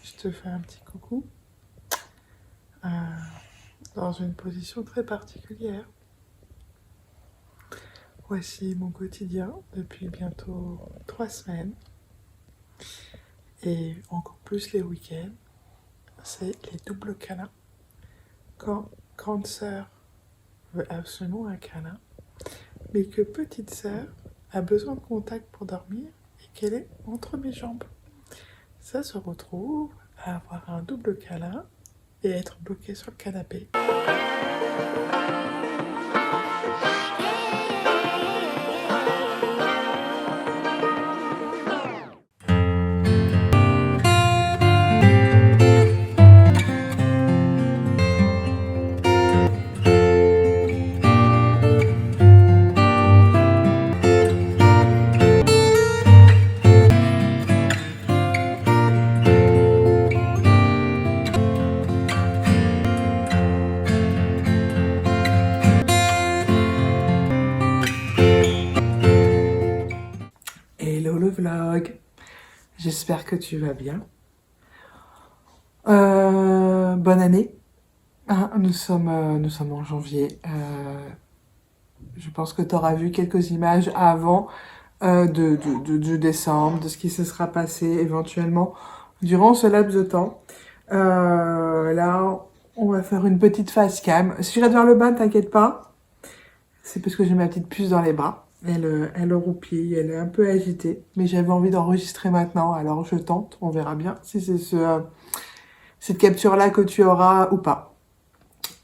je te fais un petit coucou euh, dans une position très particulière. Voici mon quotidien depuis bientôt 3 semaines et encore plus les week-ends. C'est les doubles câlins. Quand grande sœur veut absolument un câlin, mais que petite sœur a besoin de contact pour dormir et qu'elle est entre mes jambes. Ça se retrouve à avoir un double câlin et être bloqué sur le canapé. Hello le vlog, j'espère que tu vas bien. Bonne année. Nous sommes en janvier. Je pense que tu auras vu quelques images avant de décembre, de ce qui se sera passé éventuellement durant ce laps de temps. Là, on va faire une petite face cam. Si je regarde vers le bas, ne t'inquiète pas. C'est parce que j'ai ma petite puce dans les bras. Elle roupille, elle est un peu agitée. Mais j'avais envie d'enregistrer maintenant, alors je tente. On verra bien si c'est cette capture-là que tu auras ou pas.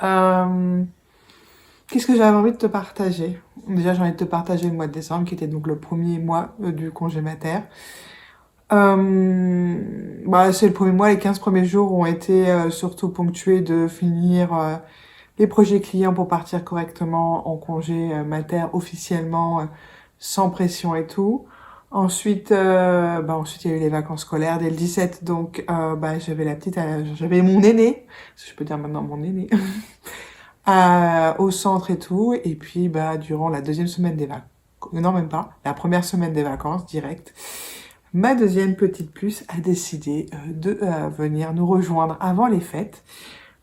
Qu'est-ce que j'avais envie de te partager? Déjà, j'ai envie de te partager le mois de décembre, qui était donc le premier mois du congé mater. C'est le premier mois, les 15 premiers jours ont été surtout ponctués de finir les projets clients pour partir correctement en congé mater officiellement, sans pression et tout. Ensuite, ensuite il y a eu les vacances scolaires dès le 17, donc j'avais mon aîné, si je peux dire maintenant mon aîné, au centre et tout. Et puis durant la deuxième semaine des vacances, non même pas, la première semaine des vacances direct, ma deuxième petite puce a décidé de venir nous rejoindre avant les fêtes.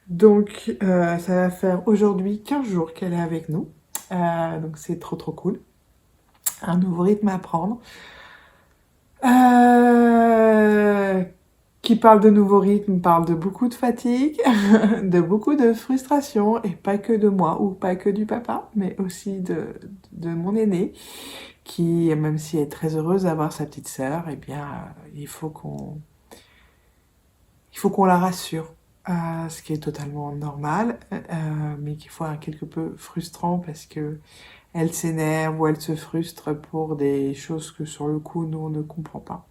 Donc ça va faire aujourd'hui 15 jours qu'elle est avec nous. Donc c'est trop cool. Un nouveau rythme à prendre. Qui parle de nouveau rythme, parle de beaucoup de fatigue, de beaucoup de frustration, et pas que de moi, ou pas que du papa, mais aussi de mon aîné, qui, même si elle est très heureuse d'avoir sa petite sœur, il faut qu'on la rassure. Ce qui est totalement normal, mais qui est quelque peu frustrant parce que elle s'énerve ou elle se frustre pour des choses que sur le coup nous on ne comprend pas.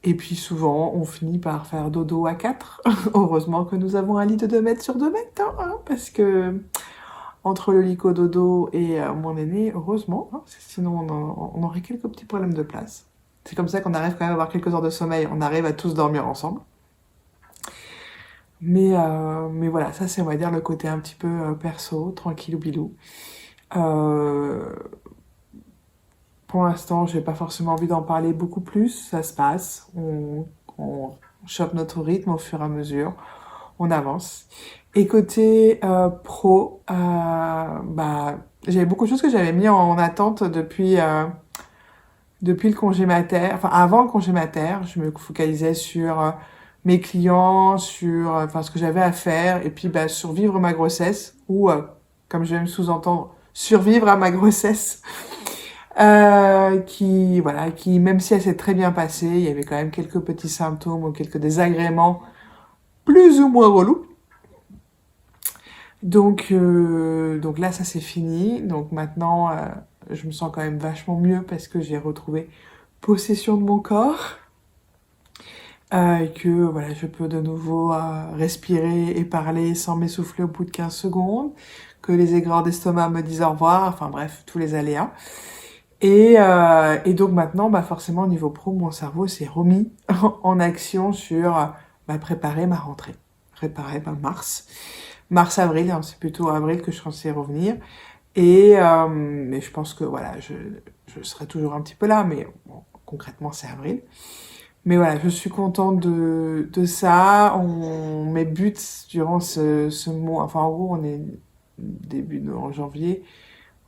Et puis souvent on finit par faire dodo à 4. Heureusement que nous avons un lit de 2 mètres sur 2 mètres, parce que entre le lit dodo et mon aîné, heureusement, sinon on aurait quelques petits problèmes de place. C'est comme ça qu'on arrive quand même à avoir quelques heures de sommeil, on arrive à tous dormir ensemble. Mais voilà, ça c'est on va dire le côté un petit peu perso, tranquillou bilou. Pour l'instant, j'ai pas forcément envie d'en parler beaucoup plus, ça se passe, on chope notre rythme au fur et à mesure, on avance. Et côté pro, j'avais beaucoup de choses que j'avais mis en attente depuis le congé mater, enfin avant le congé mater. Je me focalisais sur mes clients, sur ce que j'avais à faire, et puis survivre ma grossesse, ou comme je vais me sous-entendre, survivre à ma grossesse, qui même si elle s'est très bien passée, il y avait quand même quelques petits symptômes ou quelques désagréments plus ou moins relous. Donc là ça c'est fini, donc maintenant je me sens quand même vachement mieux parce que j'ai retrouvé possession de mon corps. Que voilà, je peux de nouveau respirer et parler sans m'essouffler au bout de 15 secondes, que les aigreurs d'estomac me disent au revoir, enfin bref, tous les aléas. Et donc maintenant, forcément, au niveau pro, mon cerveau s'est remis en action sur préparer ma rentrée. Préparer mars-avril, c'est plutôt avril que je suis censée revenir. Et je pense que voilà, je serai toujours un petit peu là, mais bon, concrètement, c'est avril. Mais voilà, je suis contente de ça. Mes buts durant ce mois, enfin en gros on est en janvier,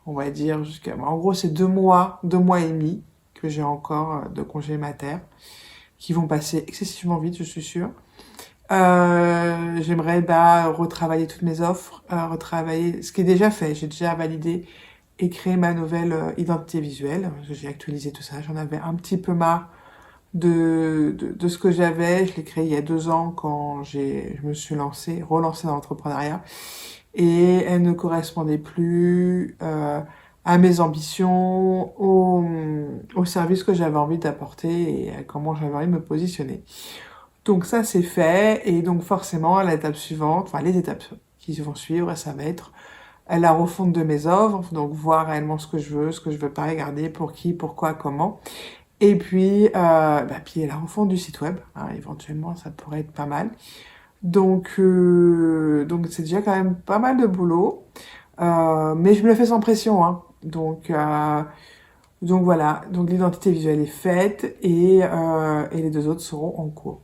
on va dire jusqu'à... En gros c'est 2 mois et demi que j'ai encore de congé mater, qui vont passer excessivement vite, je suis sûre. J'aimerais retravailler toutes mes offres, retravailler ce qui est déjà fait. J'ai déjà validé et créé ma nouvelle identité visuelle. J'ai actualisé tout ça. J'en avais un petit peu marre de ce que j'avais. Je l'ai créé il y a 2 ans quand je me suis relancée dans l'entrepreneuriat. Et elle ne correspondait plus à mes ambitions, au service que j'avais envie d'apporter et à comment j'avais envie de me positionner. Donc ça c'est fait, et donc forcément l'étape suivante, enfin les étapes qui vont suivre, ça va être la refonte de mes offres, donc voir réellement ce que je veux pas, regarder pour qui, pourquoi, comment. Et puis, puis la refonte du site web, hein, éventuellement ça pourrait être pas mal. Donc c'est déjà quand même pas mal de boulot, mais je me le fais sans pression, hein. Donc voilà, donc l'identité visuelle est faite et les 2 autres seront en cours.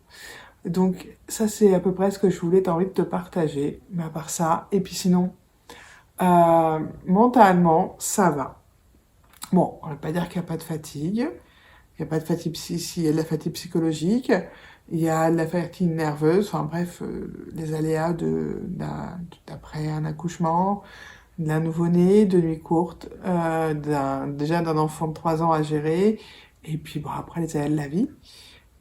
Donc ça c'est à peu près ce que je voulais, t'as envie de te partager, mais à part ça, et puis sinon, mentalement, ça va. Bon, on va pas dire qu'il n'y a pas de fatigue, il n'y a pas de fatigue il y a de la fatigue psychologique, il y a de la fatigue nerveuse, enfin bref, les aléas d'après un accouchement, d'un nouveau-né, de nuit courte, déjà d'un enfant de 3 ans à gérer, et puis bon, après les aléas de la vie.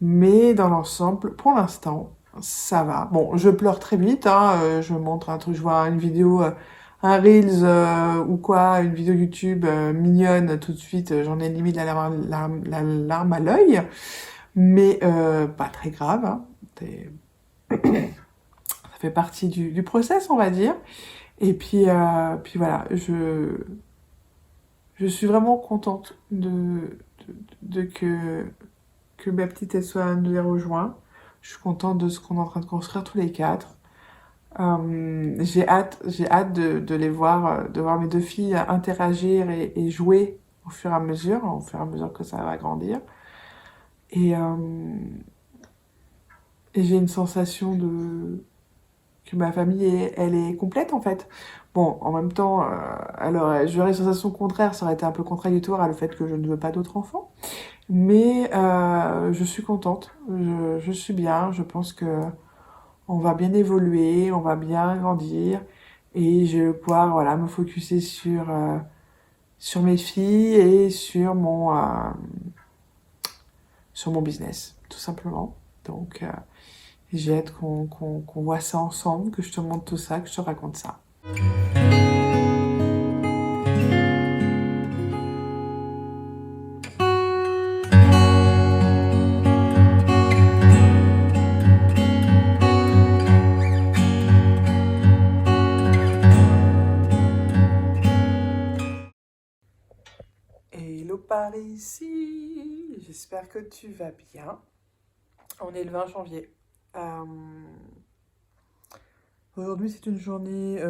Mais dans l'ensemble, pour l'instant, ça va. Bon, je pleure très vite, hein, je montre un truc, je vois une vidéo, un Reels ou quoi, une vidéo YouTube mignonne, tout de suite, j'en ai limite la larme à l'œil, mais pas très grave, hein. Ça fait partie du process, on va dire. Et puis voilà, je suis vraiment contente que ma petite elle soit nous les rejoint. Je suis contente de ce qu'on est en train de construire tous les quatre. J'ai hâte de les voir, de voir mes 2 filles interagir et jouer au fur et à mesure que ça va grandir. Et, euh, et j'ai une sensation que ma famille, elle est complète en fait. Bon, en même temps, alors j'aurais une sensation contraire, ça aurait été un peu contradictoire à le fait que je ne veux pas d'autres enfants. Mais je suis contente, je suis bien, je pense que on va bien évoluer, on va bien grandir et je vais pouvoir voilà, me focuser sur mes filles et sur mon business, tout simplement. Donc j'ai hâte qu'on voit ça ensemble, que je te montre tout ça, que je te raconte ça. Hello par ici, j'espère que tu vas bien. On est le 20 janvier. Euh, Aujourd'hui c'est une journée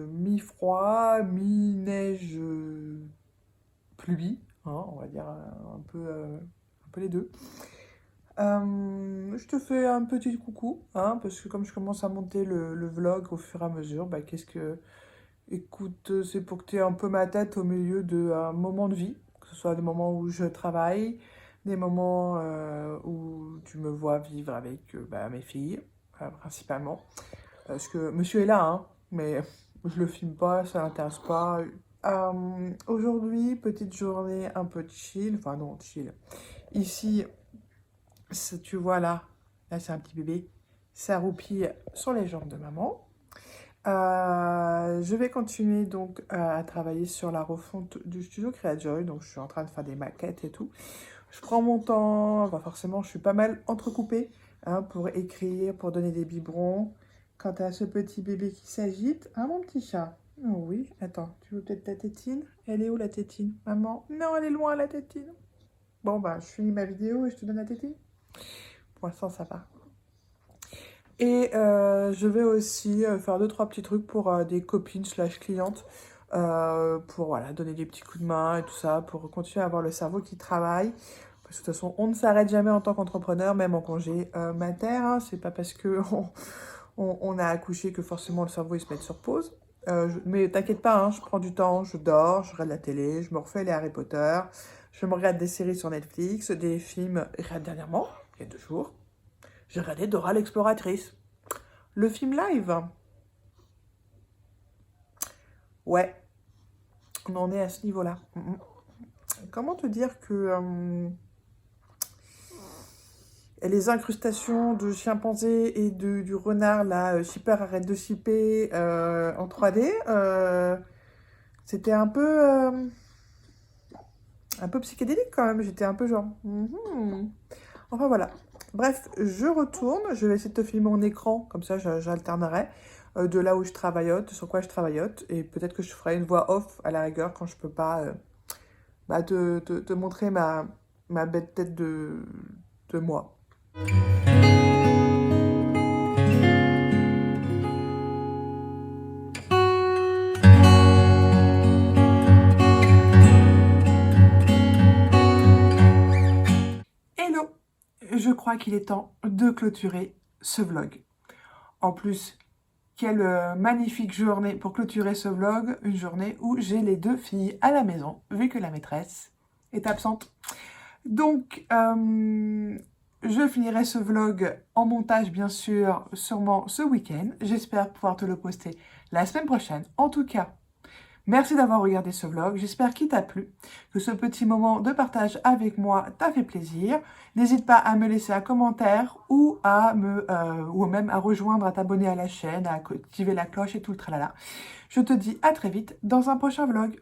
mi-froid, mi-neige, pluie, hein, on va dire un peu les deux. Je te fais un petit coucou, hein, parce que comme je commence à monter le vlog au fur et à mesure, écoute, c'est pour que tu aies un peu ma tête au milieu d'un moment de vie, que ce soit des moments où je travaille, des moments où tu me vois vivre avec mes filles, principalement. Parce que monsieur est là, hein, mais je le filme pas, ça l'intéresse pas. Aujourd'hui, petite journée un peu chill, enfin non, chill. Ici, tu vois là c'est un petit bébé, ça roupille sur les jambes de maman. Je vais continuer donc à travailler sur la refonte du studio CreaJoy, donc je suis en train de faire des maquettes et tout. Je prends mon temps, enfin forcément je suis pas mal entrecoupée hein, pour écrire, pour donner des biberons. Quant à ce petit bébé qui s'agite, hein mon petit chat? Oh oui, attends, tu veux peut-être ta tétine? Elle est où la tétine? Maman? Non, elle est loin la tétine. Bon bah je finis ma vidéo et je te donne la tétine. Pour l'instant ça va. Et je vais aussi faire 2-3 petits trucs pour des copines slash clientes. Pour voilà, donner des petits coups de main et tout ça, pour continuer à avoir le cerveau qui travaille. toute façon, on ne s'arrête jamais en tant qu'entrepreneur, même en congé mater. Hein. C'est pas parce que on a accouché que forcément le cerveau il se met sur pause. Mais t'inquiète pas, hein, je prends du temps, je dors, je regarde la télé, je me refais les Harry Potter, je me regarde des séries sur Netflix, des films. Dernièrement, il y a 2 jours, j'ai regardé Dora l'exploratrice. Le film live. Ouais, on en est à ce niveau-là. Comment te dire que les incrustations de chimpanzés et du renard, là, Shipper arrête de shipper en 3D, c'était un peu psychédélique quand même. J'étais un peu genre... Enfin voilà. Bref, je retourne. Je vais essayer de te filmer mon écran, comme ça j'alternerai de là où je travaillote, sur quoi je travaillote. Et peut-être que je ferai une voix off à la rigueur quand je peux pas te montrer ma bête tête de moi. Hello! Je crois qu'il est temps de clôturer ce vlog. En plus, quelle magnifique journée pour clôturer ce vlog. Une journée où j'ai les 2 filles à la maison, vu que la maîtresse est absente. Donc, je finirai ce vlog en montage, bien sûr, sûrement ce week-end. J'espère pouvoir te le poster la semaine prochaine. En tout cas, merci d'avoir regardé ce vlog, j'espère qu'il t'a plu, que ce petit moment de partage avec moi t'a fait plaisir. N'hésite pas à me laisser un commentaire ou ou même à rejoindre, à t'abonner à la chaîne, à activer la cloche et tout le tralala. Je te dis à très vite dans un prochain vlog.